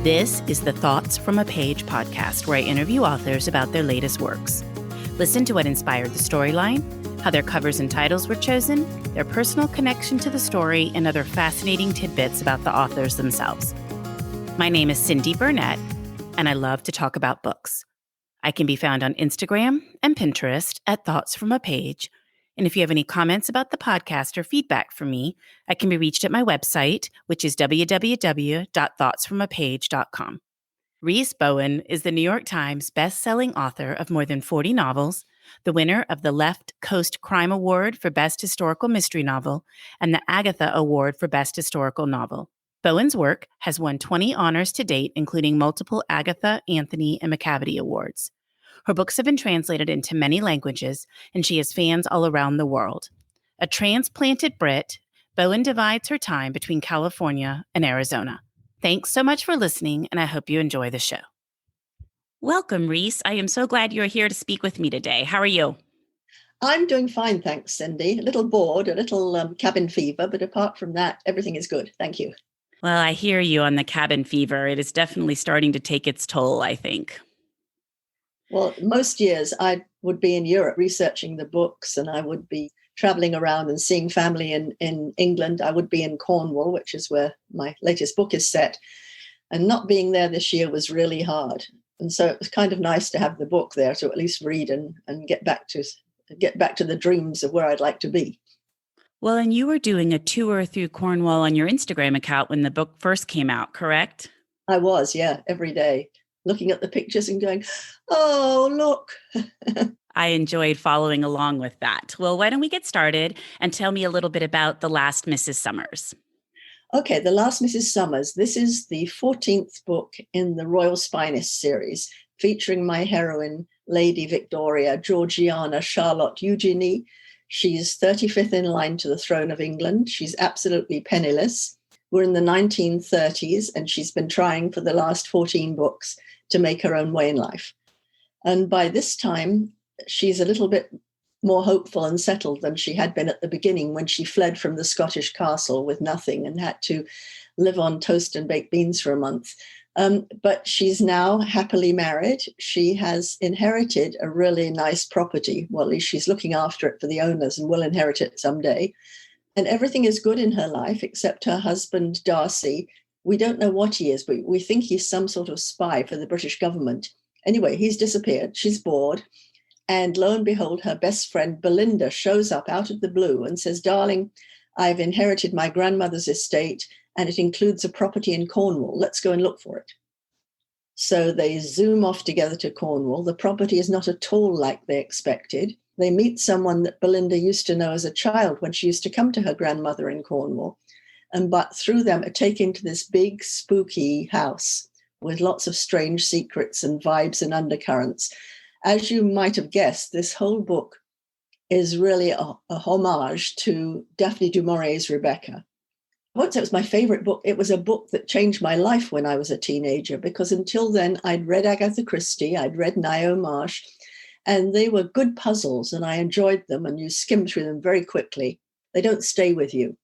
This is the Thoughts from a Page podcast, where I interview authors about their latest works. Listen to what inspired the storyline, how their covers and titles were chosen, their personal connection to the story, and other fascinating tidbits about the authors themselves. My name is Cindy Burnett, and I love to talk about books. I can be found on Instagram and Pinterest at Thoughts from a Page. And if you have any comments about the podcast or feedback from me, I can be reached at my website, which is www.thoughtsfromapage.com. Rhys Bowen is the New York Times best-selling author of more than 40 novels, the winner of the Left Coast Crime Award for Best Historical Mystery Novel and the Agatha Award for Best Historical Novel. Bowen's work has won 20 honors to date, including multiple Agatha, Anthony, and Macavity Awards. Her books have been translated into many languages, and she has fans all around the world. A transplanted Brit, Bowen divides her time between California and Arizona. Thanks so much for listening, and I hope you enjoy the show. Welcome, Rhys. I am so glad you're here to speak with me today. How are you? I'm doing fine, thanks, Cindy. A little bored, a little cabin fever, but apart from that, everything is good. Thank you. Well, I hear you on the cabin fever. It is definitely starting to take its toll, I think. Well, most years I would be in Europe researching the books, and I would be traveling around and seeing family in England. I would be in Cornwall, which is where my latest book is set. And not being there this year was really hard. And so it was kind of nice to have the book there to at least read and get back to the dreams of where I'd like to be. Well, and you were doing a tour through Cornwall on your Instagram account when the book first came out, correct? I was, yeah, every day, looking at the pictures and going, oh, look. I enjoyed following along with that. Well, why don't we get started and tell me a little bit about The Last Mrs. Summers? Okay, The Last Mrs. Summers. This is the 14th book in the Royal Spinist series, featuring my heroine, Lady Victoria Georgiana Charlotte Eugenie. She's 35th in line to the throne of England. She's absolutely penniless. We're in the 1930s, and she's been trying for the last 14 books to make her own way in life. And by this time, she's a little bit more hopeful and settled than she had been at the beginning when she fled from the Scottish castle with nothing and had to live on toast and baked beans for a month. But she's now happily married. She has inherited a really nice property. Well, at least she's looking after it for the owners and will inherit it someday. And everything is good in her life, except her husband, Darcy. We don't know what he is, but we think he's some sort of spy for the British government. Anyway, he's disappeared. She's bored. And lo and behold, her best friend, Belinda, shows up out of the blue and says, darling, I've inherited my grandmother's estate, and it includes a property in Cornwall. Let's go and look for it. So they zoom off together to Cornwall. The property is not at all like they expected. They meet someone that Belinda used to know as a child when she used to come to her grandmother in Cornwall. But through them are taken to this big, spooky house with lots of strange secrets and vibes and undercurrents. As you might have guessed, this whole book is really a homage to Daphne du Maurier's Rebecca. I won't say it was my favorite book. It was a book that changed my life when I was a teenager, because until then I'd read Agatha Christie, I'd read Ngaio Marsh, and they were good puzzles and I enjoyed them, and you skim through them very quickly. They don't stay with you.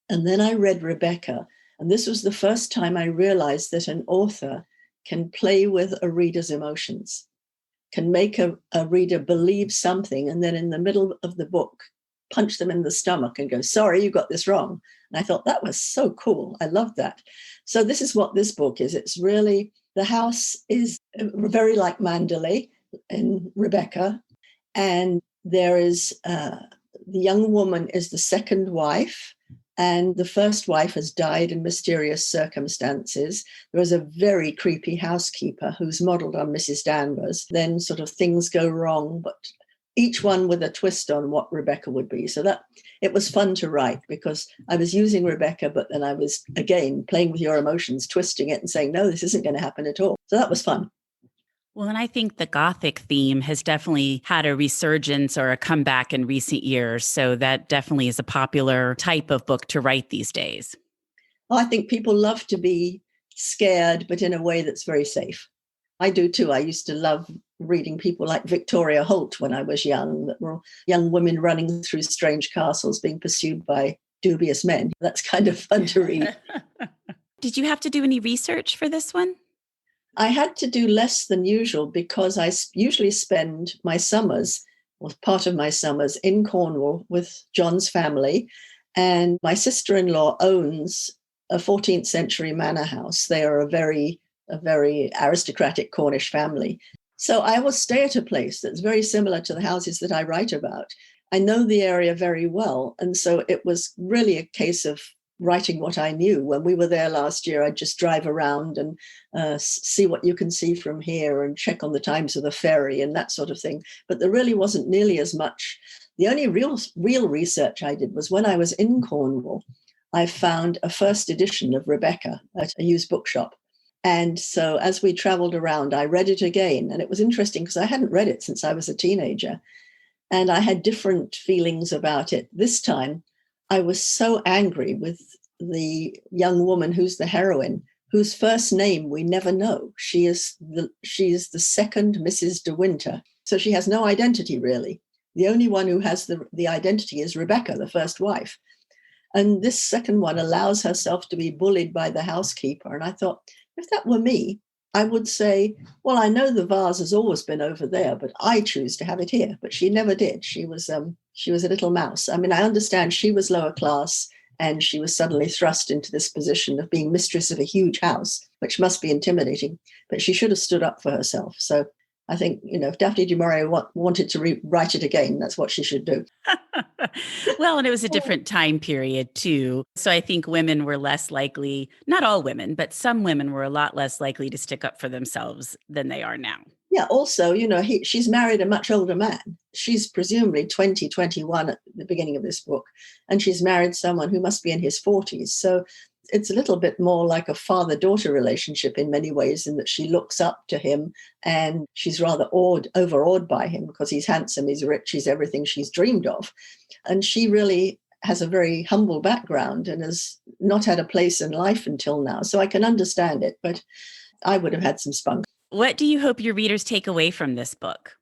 And then I read Rebecca, and this was the first time I realized that an author can play with a reader's emotions, can make a reader believe something, and then in the middle of the book, punch them in the stomach and go, sorry, you got this wrong. And I thought that was so cool. I loved that. So this is what this book is. It's really, the house is very like Mandalay in Rebecca. And there is, the young woman is the second wife, and the first wife has died in mysterious circumstances. There is a very creepy housekeeper who's modeled on Mrs. Danvers. Then sort of things go wrong, but each one with a twist on what Rebecca would be. So that it was fun to write, because I was using Rebecca, but then I was, again, playing with your emotions, twisting it and saying, no, this isn't going to happen at all. So that was fun. Well, and I think the Gothic theme has definitely had a resurgence or a comeback in recent years. So that definitely is a popular type of book to write these days. Well, I think people love to be scared, but in a way that's very safe. I do too. I used to love reading people like Victoria Holt when I was young, that were young women running through strange castles being pursued by dubious men. That's kind of fun to read. Did you have to do any research for this one? I had to do less than usual because I usually spend my summers, or part of my summers, in Cornwall with John's family. And my sister-in-law owns a 14th century manor house. They are a very aristocratic Cornish family. So I will stay at a place that's very similar to the houses that I write about. I know the area very well. And so it was really a case of writing what I knew. When we were there last year, I'd just drive around and see what you can see from here and check on the times of the ferry and that sort of thing. But there really wasn't nearly as much. The only real research I did was when I was in Cornwall, I found a first edition of Rebecca at a used bookshop. And so as we traveled around, I read it again. And it was interesting because I hadn't read it since I was a teenager. And I had different feelings about it. This time, I was so angry with the young woman who's the heroine, whose first name we never know. She is the second Mrs. De Winter. So she has no identity, really. The only one who has the identity is Rebecca, the first wife. And this second one allows herself to be bullied by the housekeeper. And I thought, if that were me, I would say, well, I know the vase has always been over there, but I choose to have it here. But she never did. She was a little mouse. I mean, I understand she was lower class and she was suddenly thrust into this position of being mistress of a huge house, which must be intimidating. But she should have stood up for herself. So I think, if Daphne du Maurier wanted to write it again, that's what she should do. Well, and it was a different time period too. So I think women were less likely, not all women, but some women were a lot less likely to stick up for themselves than they are now. Yeah, also, she's married a much older man. She's presumably 20, 21 at the beginning of this book, and she's married someone who must be in his 40s. So it's a little bit more like a father-daughter relationship in many ways, in that she looks up to him and she's rather overawed by him because he's handsome, he's rich, he's everything she's dreamed of. And she really has a very humble background and has not had a place in life until now. So I can understand it, but I would have had some spunk. What do you hope your readers take away from this book?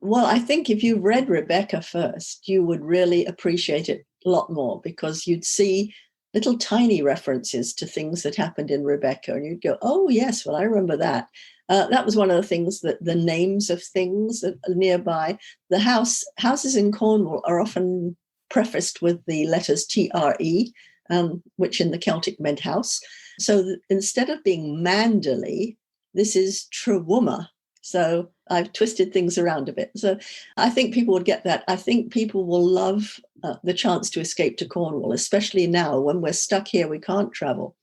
Well, I think if you read Rebecca first, you would really appreciate it a lot more because you'd see little tiny references to things that happened in Rebecca. And you'd go, oh, yes, well, I remember that. That was one of the things, that the names of things that are nearby. The houses in Cornwall are often prefaced with the letters TRE, which in the Celtic meant house. So instead of being Manderley, this is Trewummer. So I've twisted things around a bit. So I think people would get that. I think people will love the chance to escape to Cornwall, especially now when we're stuck here, we can't travel.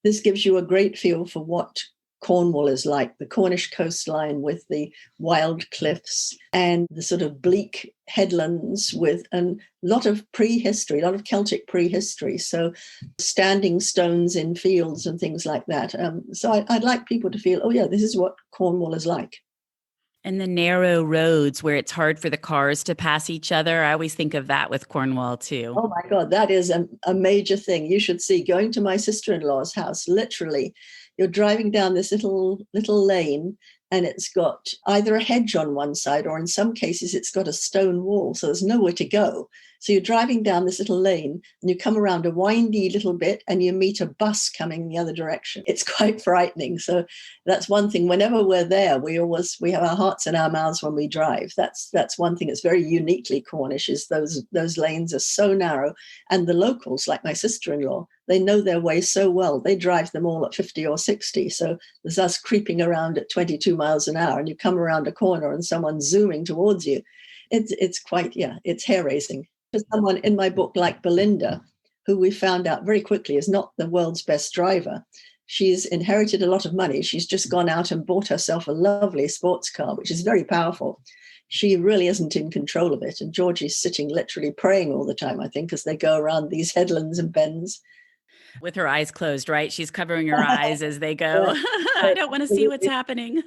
This gives you a great feel for what Cornwall is like, the Cornish coastline with the wild cliffs and the sort of bleak headlands with a lot of prehistory, a lot of Celtic prehistory. So standing stones in fields and things like that. So I'd like people to feel, oh yeah, this is what Cornwall is like. And the narrow roads where it's hard for the cars to pass each other. I always think of that with Cornwall too. Oh my God, that is a major thing. You should see going to my sister-in-law's house, literally, you're driving down this little lane and it's got either a hedge on one side or in some cases it's got a stone wall. So there's nowhere to go. So you're driving down this little lane and you come around a windy little bit and you meet a bus coming the other direction. It's quite frightening. So that's one thing. Whenever we're there, we have our hearts in our mouths when we drive. That's one thing that's very uniquely Cornish, is those lanes are so narrow. And the locals, like my sister-in-law, they know their way so well. They drive them all at 50 or 60. So there's us creeping around at 22 miles an hour and you come around a corner and someone's zooming towards you. It's quite, it's hair-raising. For someone in my book like Belinda, who we found out very quickly is not the world's best driver. She's inherited a lot of money. She's just gone out and bought herself a lovely sports car, which is very powerful. She really isn't in control of it. And Georgie's sitting literally praying all the time, I think, as they go around these headlands and bends. With her eyes closed, right? She's covering her eyes as they go. I don't want to see what's happening.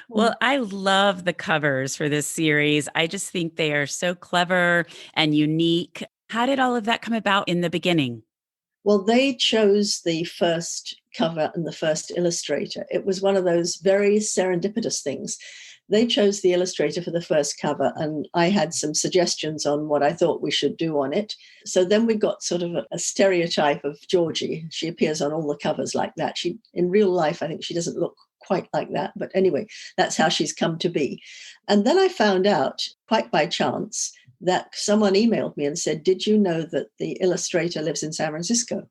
Well, I love the covers for this series. I just think they are so clever and unique. How did all of that come about in the beginning? Well, they chose the first cover and the first illustrator. It was one of those very serendipitous things. they chose the illustrator for the first cover, and I had some suggestions on what I thought we should do on it. So then we got sort of a stereotype of Georgie. She appears on all the covers like that. She, in real life, I think she doesn't look quite like that. But anyway, that's how she's come to be. And then I found out, quite by chance, that someone emailed me and said, did you know that the illustrator lives in San Francisco?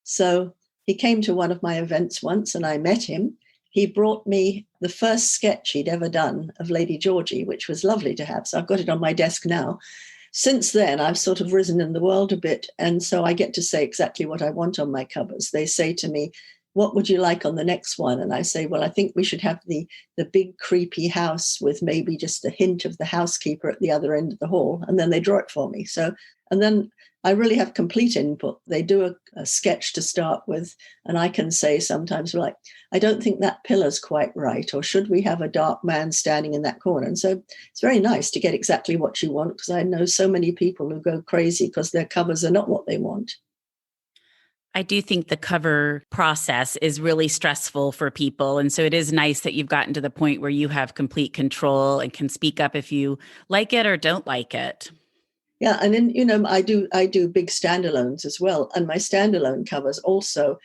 So he came to one of my events once and I met him. He brought me the first sketch he'd ever done of Lady Georgie, which was lovely to have. So I've got it on my desk now. Since then, I've sort of risen in the world a bit. And so I get to say exactly what I want on my covers. They say to me, what would you like on the next one? And I say, well, I think we should have the big creepy house with maybe just a hint of the housekeeper at the other end of the hall. And then they draw it for me. So, and then I really have complete input. They do a sketch to start with, and I can say sometimes, like, I don't think that pillar's quite right, or should we have a dark man standing in that corner? And so it's very nice to get exactly what you want, because I know so many people who go crazy because their covers are not what they want. I do think the cover process is really stressful for people. And so it is nice that you've gotten to the point where you have complete control and can speak up if you like it or don't like it. Yeah, and then, I do big standalones as well. And my standalone covers also,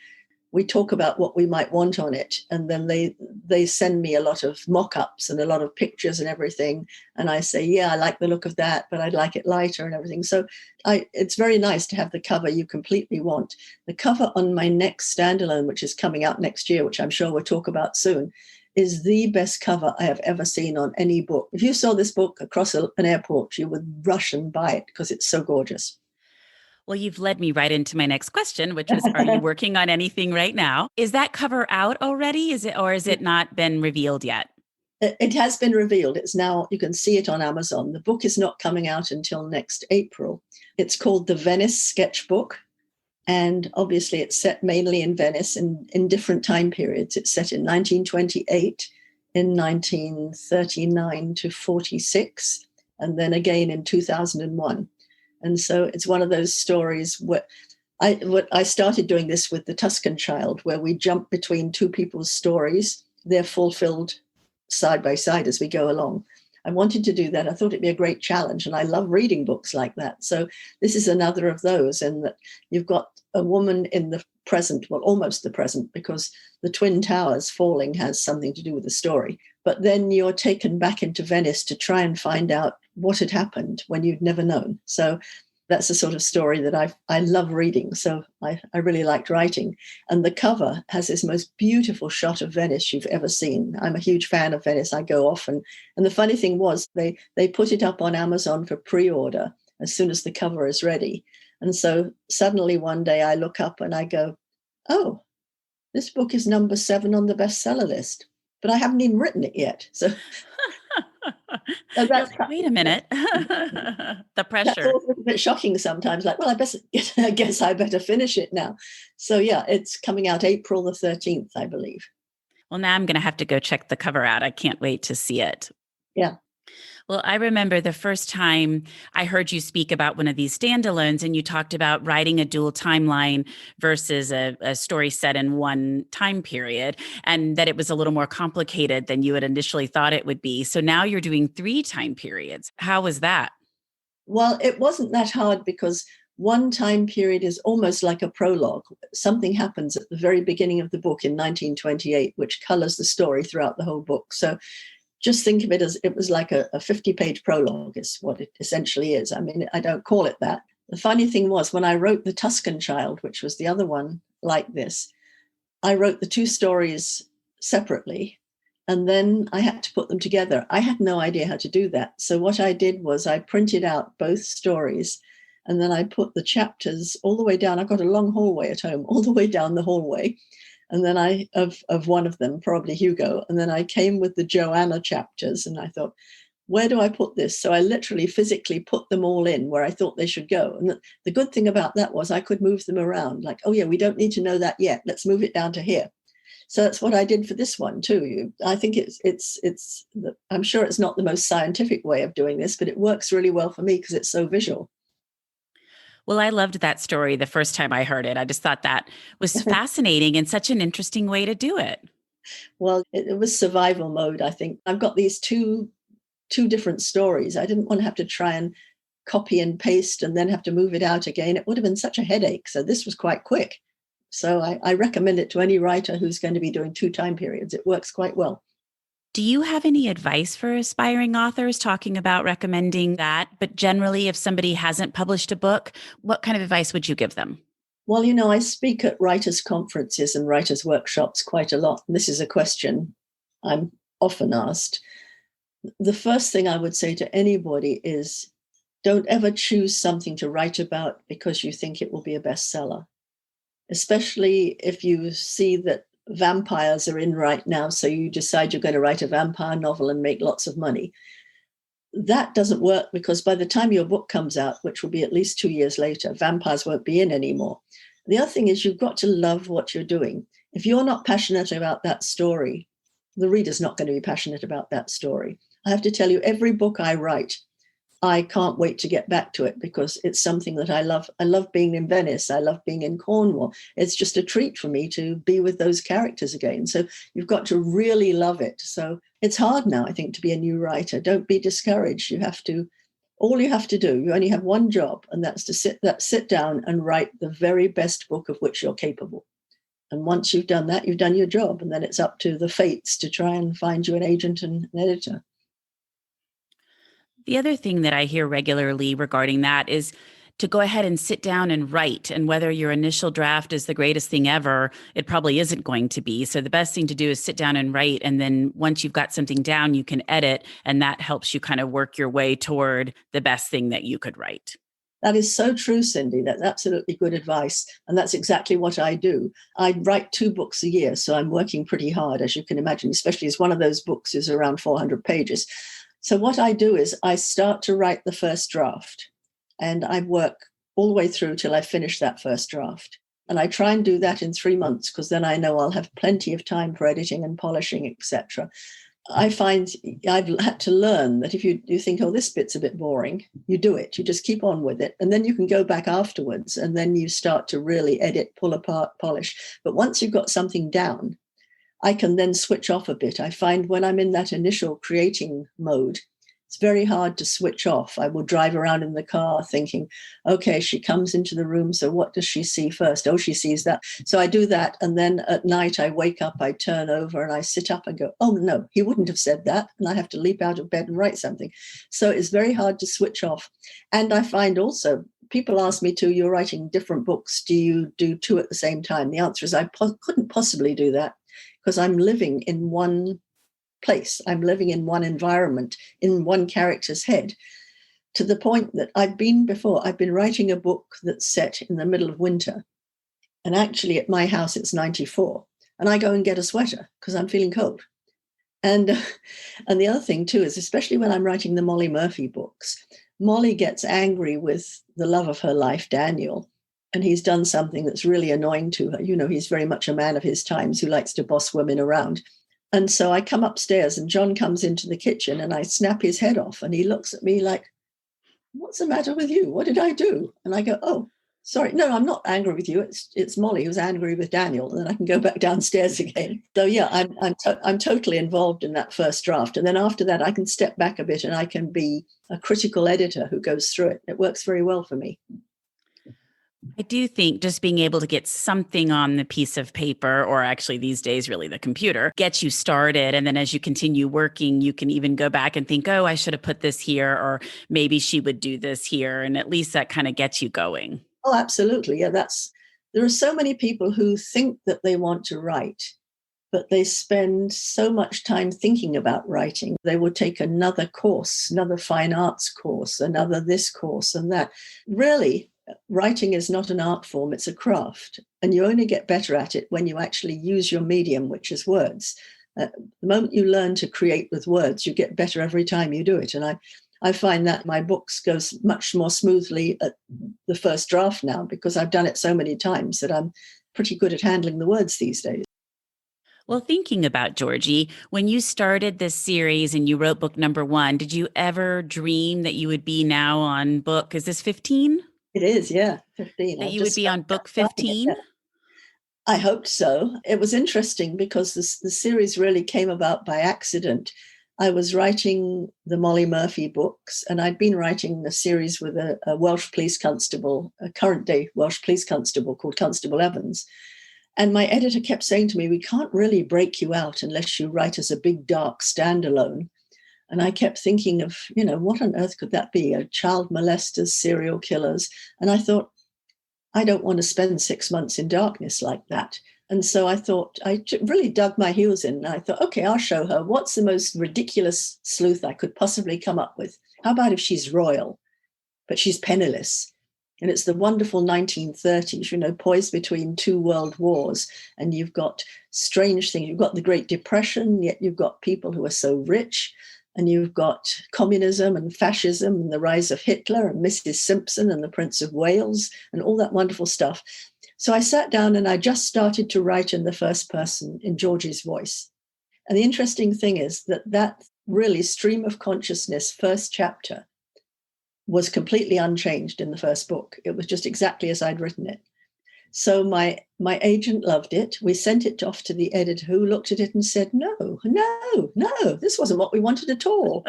we talk about what we might want on it, and then they send me a lot of mock-ups and a lot of pictures and everything, and I say, yeah, I like the look of that, but I'd like it lighter and everything. So it's very nice to have the cover you completely want. The cover on my next standalone, which is coming out next year, which I'm sure we'll talk about soon, is the best cover I have ever seen on any book. If you saw this book across an airport, you would rush and buy it because it's so gorgeous. Well, you've led me right into my next question, which was, are you working on anything right now? Is that cover out already? Or is it not been revealed yet? It has been revealed. It's now, you can see it on Amazon. The book is not coming out until next April. It's called The Venice Sketchbook. And obviously it's set mainly in Venice in different time periods. It's set in 1928, in 1939 to 46, and then again in 2001. And so it's one of those stories where I started doing this with The Tuscan Child, where we jump between two people's stories. They're fulfilled side by side as we go along. I wanted to do that. I thought it'd be a great challenge, and I love reading books like that. So this is another of those, in that you've got a woman in the present, well, almost the present, because the Twin Towers falling has something to do with the story. But then you're taken back into Venice to try and find out what had happened when you'd never known. So that's the sort of story that I love reading. So I really liked writing. And the cover has this most beautiful shot of Venice you've ever seen. I'm a huge fan of Venice. I go often. And the funny thing was, they put it up on Amazon for pre-order as soon as the cover is ready. And so suddenly one day I look up and I go, oh, this book is number 7 on the bestseller list, but I haven't even written it yet. So that's wait a minute. The pressure. That's always a bit shocking sometimes. Like, well, I guess I better finish it now. So yeah, it's coming out April the 13th, I believe. Well, now I'm going to have to go check the cover out. I can't wait to see it. Yeah. Well, I remember the first time I heard you speak about one of these standalones, and you talked about writing a dual timeline versus a story set in one time period, and that it was a little more complicated than you had initially thought it would be. So now you're doing 3 time periods. How was that? Well, it wasn't that hard, because one time period is almost like a prologue. Something happens at the very beginning of the book in 1928, which colors the story throughout the whole book. So just think of it as it was like a 50-page prologue is what it essentially is. I mean, I don't call it that. The funny thing was, when I wrote The Tuscan Child, which was the other one like this, I wrote the 2 stories separately, and then I had to put them together. I had no idea how to do that. So what I did was I printed out both stories, and then I put the chapters all the way down. I got a long hallway at home, all the way down the hallway. And then of one of them, probably Hugo. And then I came with the Joanna chapters, and I thought, where do I put this? So I literally physically put them all in where I thought they should go. And the good thing about that was I could move them around. Like, oh yeah, we don't need to know that yet. Let's move it down to here. So that's what I did for this one too. I think I'm sure it's not the most scientific way of doing this, but it works really well for me because it's so visual. Well, I loved that story the first time I heard it. I just thought that was fascinating and such an interesting way to do it. Well, it was survival mode, I think. I've got these two different stories. I didn't want to have to try and copy and paste and then have to move it out again. It would have been such a headache. So this was quite quick. So I recommend it to any writer who's going to be doing 2 time periods. It works quite well. Do you have any advice for aspiring authors talking about recommending that? But generally, if somebody hasn't published a book, what kind of advice would you give them? Well, I speak at writers' conferences and writers' workshops quite a lot. And this is a question I'm often asked. The first thing I would say to anybody is don't ever choose something to write about because you think it will be a bestseller, especially if you see that vampires are in right now. So you decide you're going to write a vampire novel and make lots of money. That doesn't work because by the time your book comes out, which will be at least 2 years later, vampires won't be in anymore. The other thing is you've got to love what you're doing. If you're not passionate about that story, the reader's not going to be passionate about that story. I have to tell you, every book I write, I can't wait to get back to it because it's something that I love. I love being in Venice. I love being in Cornwall. It's just a treat for me to be with those characters again. So you've got to really love it. So it's hard now, I think, to be a new writer. Don't be discouraged. All you have to do, you only have one job, and that's to sit down and write the very best book of which you're capable. And once you've done that, you've done your job. And then it's up to the fates to try and find you an agent and an editor. The other thing that I hear regularly regarding that is to go ahead and sit down and write. And whether your initial draft is the greatest thing ever, it probably isn't going to be. So the best thing to do is sit down and write. And then once you've got something down, you can edit. And that helps you kind of work your way toward the best thing that you could write. That is so true, Cindy. That's absolutely good advice. And that's exactly what I do. I write 2 books a year. So I'm working pretty hard, as you can imagine, especially as one of those books is around 400 pages. So what I do is I start to write the first draft and I work all the way through till I finish that first draft. And I try and do that in 3 months because then I know I'll have plenty of time for editing and polishing, etc. I find I've had to learn that if you think, oh, this bit's a bit boring, you do it. You just keep on with it. And then you can go back afterwards and then you start to really edit, pull apart, polish. But once you've got something down, I can then switch off a bit. I find when I'm in that initial creating mode, it's very hard to switch off. I will drive around in the car thinking, okay, she comes into the room. So what does she see first? Oh, she sees that. So I do that. And then at night I wake up, I turn over and I sit up and go, oh no, he wouldn't have said that. And I have to leap out of bed and write something. So it's very hard to switch off. And I find also, people ask me too, you're writing different books. Do you do 2 at the same time? The answer is I couldn't possibly do that because I'm living in one place. I'm living in one environment, in one character's head, to the point that I've been writing a book that's set in the middle of winter. And actually at my house, it's 94. And I go and get a sweater because I'm feeling cold. And the other thing too is, especially when I'm writing the Molly Murphy books, Molly gets angry with the love of her life, Daniel, and he's done something that's really annoying to her. He's very much a man of his times who likes to boss women around. And so I come upstairs and John comes into the kitchen and I snap his head off and he looks at me like, what's the matter with you? What did I do? And I go, oh, sorry. No, I'm not angry with you. It's Molly who's angry with Daniel. And then I can go back downstairs again. So yeah, I'm totally involved in that first draft. And then after that, I can step back a bit and I can be a critical editor who goes through it. It works very well for me. I do think just being able to get something on the piece of paper, or actually these days, really the computer, gets you started. And then as you continue working, you can even go back and think, oh, I should have put this here, or maybe she would do this here. And at least that kind of gets you going. Oh, absolutely. Yeah, there are so many people who think that they want to write, but they spend so much time thinking about writing. They will take another course, another fine arts course, another this course and that. Really, writing is not an art form, it's a craft. And you only get better at it when you actually use your medium, which is words. The moment you learn to create with words, you get better every time you do it. And I find that my books go much more smoothly at the first draft now because I've done it so many times that I'm pretty good at handling the words these days. Well, thinking about Georgie, when you started this series and you wrote book number 1, did you ever dream that you would be now on book, is this 15? It is, yeah, 15. That you would be on book 15? I hoped so. It was interesting because the series really came about by accident. I was writing the Molly Murphy books, and I'd been writing a series with a Welsh police constable, a current day Welsh police constable called Constable Evans. And my editor kept saying to me, we can't really break you out unless you write as a big, dark standalone. And I kept thinking of, what on earth could that be? A child molesters, serial killers. And I thought, I don't want to spend 6 months in darkness like that. And so I thought, really dug my heels in. And I thought, okay, I'll show her what's the most ridiculous sleuth I could possibly come up with. How about if she's royal, but she's penniless? And it's the wonderful 1930s, poised between two world wars. And you've got strange things. You've got the Great Depression, yet you've got people who are so rich. And you've got communism and fascism and the rise of Hitler and Mrs. Simpson and the Prince of Wales and all that wonderful stuff. So I sat down and I just started to write in the first person in Georgie's voice. And the interesting thing is that really stream of consciousness first chapter was completely unchanged in the first book. It was just exactly as I'd written it. So my agent loved it. We sent it off to the editor, who looked at it and said, no, this wasn't what we wanted at all.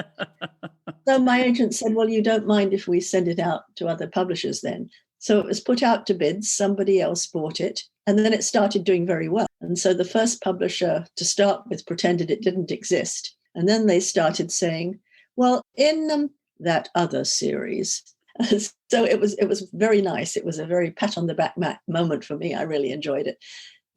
So my agent said, well, you don't mind if we send it out to other publishers then? So it was put out to bids. Somebody else bought it. And then it started doing very well. And so the first publisher to start with pretended it didn't exist. And then they started saying, well, in that other series. So it was very nice. It was a very pat on the back moment for me. I really enjoyed it.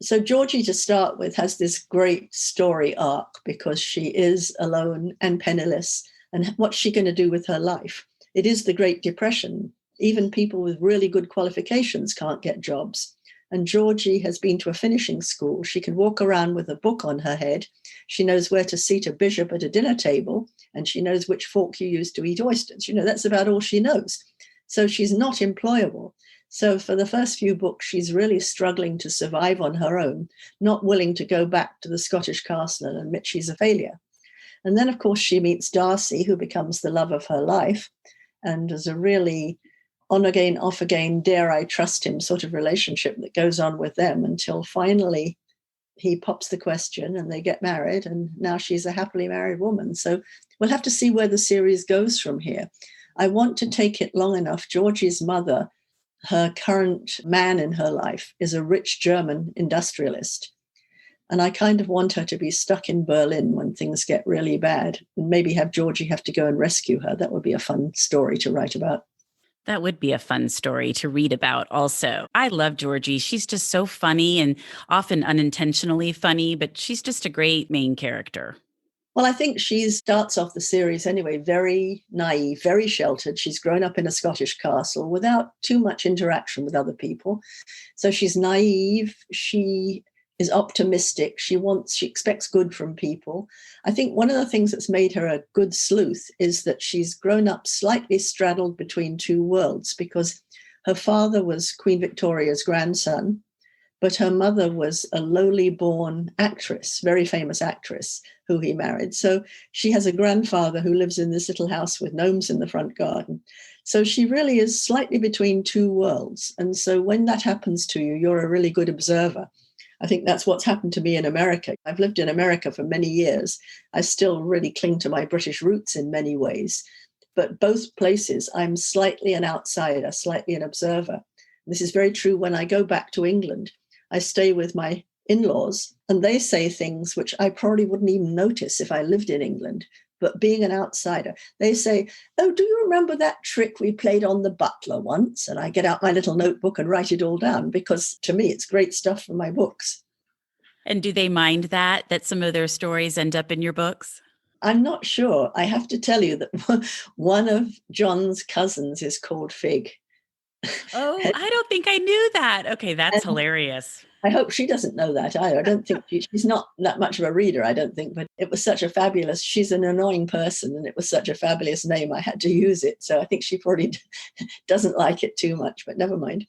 So Georgie, to start with, has this great story arc because she is alone and penniless. And what's she going to do with her life? It is the Great Depression. Even people with really good qualifications can't get jobs. And Georgie has been to a finishing school. She can walk around with a book on her head. She knows where to seat a bishop at a dinner table, and she knows which fork you use to eat oysters. That's about all she knows. So she's not employable. So for the first few books, she's really struggling to survive on her own, not willing to go back to the Scottish castle and admit she's a failure. And then, of course, she meets Darcy, who becomes the love of her life, and there's a really on again, off again, dare I trust him sort of relationship that goes on with them until finally he pops the question and they get married, and now she's a happily married woman. So we'll have to see where the series goes from here. I want to take it long enough. Georgie's mother, her current man in her life, is a rich German industrialist. And I kind of want her to be stuck in Berlin when things get really bad, and maybe have Georgie have to go and rescue her. That would be a fun story to write about. That would be a fun story to read about also. I love Georgie. She's just so funny and often unintentionally funny, but she's just a great main character. Well, I think she starts off the series anyway, very naive, very sheltered. She's grown up in a Scottish castle without too much interaction with other people. So she's naive. She is optimistic. She expects good from people. I think one of the things that's made her a good sleuth is that she's grown up slightly straddled between two worlds, because her father was Queen Victoria's grandson, but her mother was a lowly born actress, very famous actress, who he married. So she has a grandfather who lives in this little house with gnomes in the front garden. So she really is slightly between two worlds. And so when that happens to you, you're a really good observer. I think that's what's happened to me in America. I've lived in America for many years. I still really cling to my British roots in many ways. But both places, I'm slightly an outsider, slightly an observer. This is very true when I go back to England. I stay with my in-laws, and they say things which I probably wouldn't even notice if I lived in England. But being an outsider, they say, oh, do you remember that trick we played on the butler once? And I get out my little notebook and write it all down, because to me, it's great stuff for my books. And do they mind that some of their stories end up in your books? I'm not sure. I have to tell you that one of John's cousins is called Fig. Oh, I don't think I knew that. Okay, that's hilarious. I hope she doesn't know that either. I don't think she's not that much of a reader, I don't think, but it was such a fabulous, she's an annoying person, and it was such a fabulous name, I had to use it. So I think she probably doesn't like it too much, but never mind.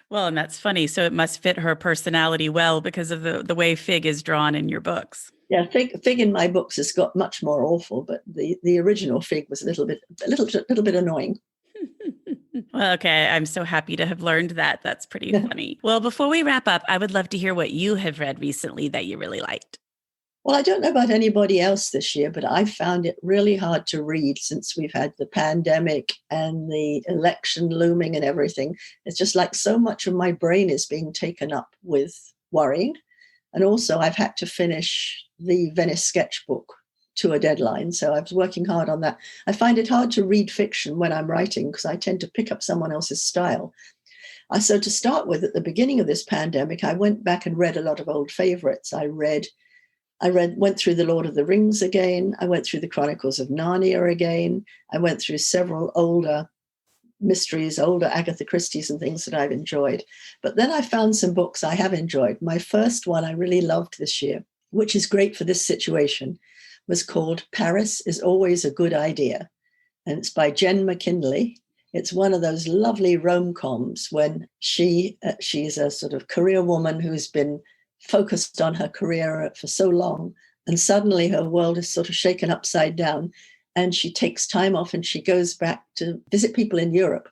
Well, and that's funny. So it must fit her personality well because of the way Fig is drawn in your books. Yeah, Fig in my books has got much more awful, but the original Fig was a little bit annoying. Well, okay. I'm so happy to have learned that. That's pretty funny. Well, before we wrap up, I would love to hear what you have read recently that you really liked. Well, I don't know about anybody else this year, but I found it really hard to read since we've had the pandemic and the election looming and everything. It's just like so much of my brain is being taken up with worrying. And also, I've had to finish the Venice sketchbook to a deadline. So I was working hard on that. I find it hard to read fiction when I'm writing because I tend to pick up someone else's style. So to start with, at the beginning of this pandemic, I went back and read a lot of old favorites. Went through the Lord of the Rings again. I went through the Chronicles of Narnia again. I went through several older mysteries, older Agatha Christie's and things that I've enjoyed. But then I found some books I have enjoyed. My first one I really loved this year, which is great for this situation, was called Paris is Always a Good Idea. And it's by Jenn McKinlay. It's one of those lovely rom-coms when she's a sort of career woman who's been focused on her career for so long, and suddenly her world is sort of shaken upside down, and she takes time off and she goes back to visit people in Europe.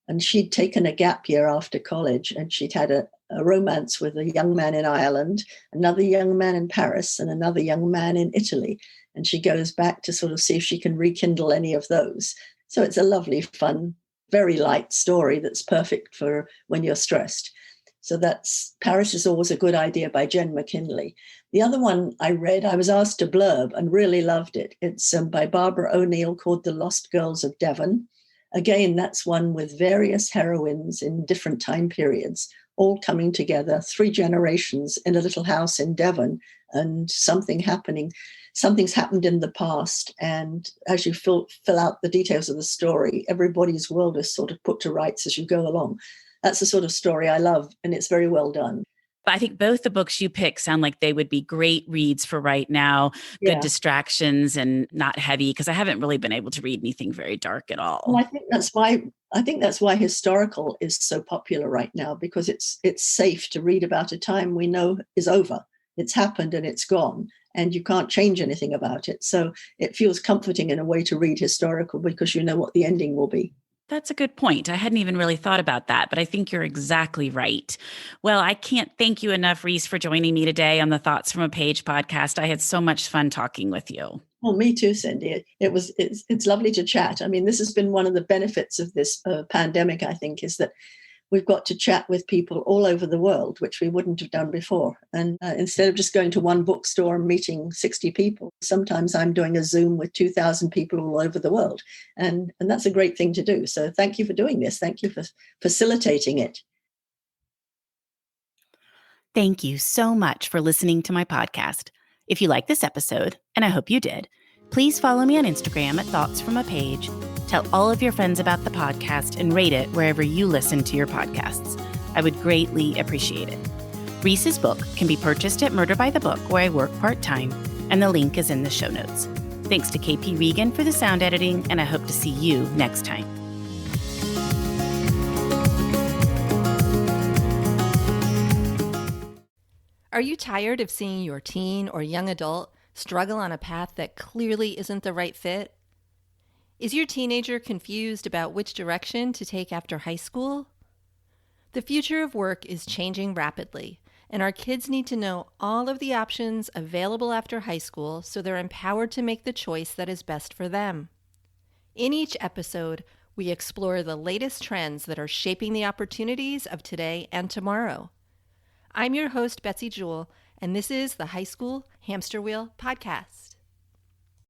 And she'd taken a gap year after college, and she'd had a romance with a young man in Ireland, another young man in Paris, and another young man in Italy. And she goes back to sort of see if she can rekindle any of those. So it's a lovely, fun, very light story that's perfect for when you're stressed. So that's Paris is Always a Good Idea by Jenn McKinlay. The other one I read, I was asked to blurb and really loved it. It's by Barbara O'Neill, called The Lost Girls of Devon. Again, that's one with various heroines in different time periods, all coming together, 3 generations in a little house in Devon, and something's happened in the past. And as you fill out the details of the story, everybody's world is sort of put to rights as you go along. That's the sort of story I love, and it's very well done. I think both the books you pick sound like they would be great reads for right now, good Yeah. distractions and not heavy, because I haven't really been able to read anything very dark at all. Well, I think that's why historical is so popular right now, because it's safe to read about a time we know is over. It's happened and it's gone, and you can't change anything about it. So it feels comforting in a way to read historical because you know what the ending will be. That's a good point. I hadn't even really thought about that, but I think you're exactly right. Well, I can't thank you enough, Rhys, for joining me today on the Thoughts from a Page podcast. I had so much fun talking with you. Well, me too, Cindy. It's lovely to chat. I mean, this has been one of the benefits of this pandemic, I think, is that we've got to chat with people all over the world, which we wouldn't have done before. And instead of just going to one bookstore and meeting 60 people, sometimes I'm doing a Zoom with 2,000 people all over the world. And that's a great thing to do. So thank you for doing this. Thank you for facilitating it. Thank you so much for listening to my podcast. If you like this episode, and I hope you did, please follow me on Instagram at Thoughts from a Page. Tell all of your friends about the podcast and rate it wherever you listen to your podcasts. I would greatly appreciate it. Rhys's book can be purchased at Murder by the Book, where I work part-time, and the link is in the show notes. Thanks to KP Regan for the sound editing, and I hope to see you next time. Are you tired of seeing your teen or young adult struggle on a path that clearly isn't the right fit? Is your teenager confused about which direction to take after high school? The future of work is changing rapidly, and our kids need to know all of the options available after high school so they're empowered to make the choice that is best for them. In each episode, we explore the latest trends that are shaping the opportunities of today and tomorrow. I'm your host, Betsy Jewell, and this is the High School Hamster Wheel Podcast.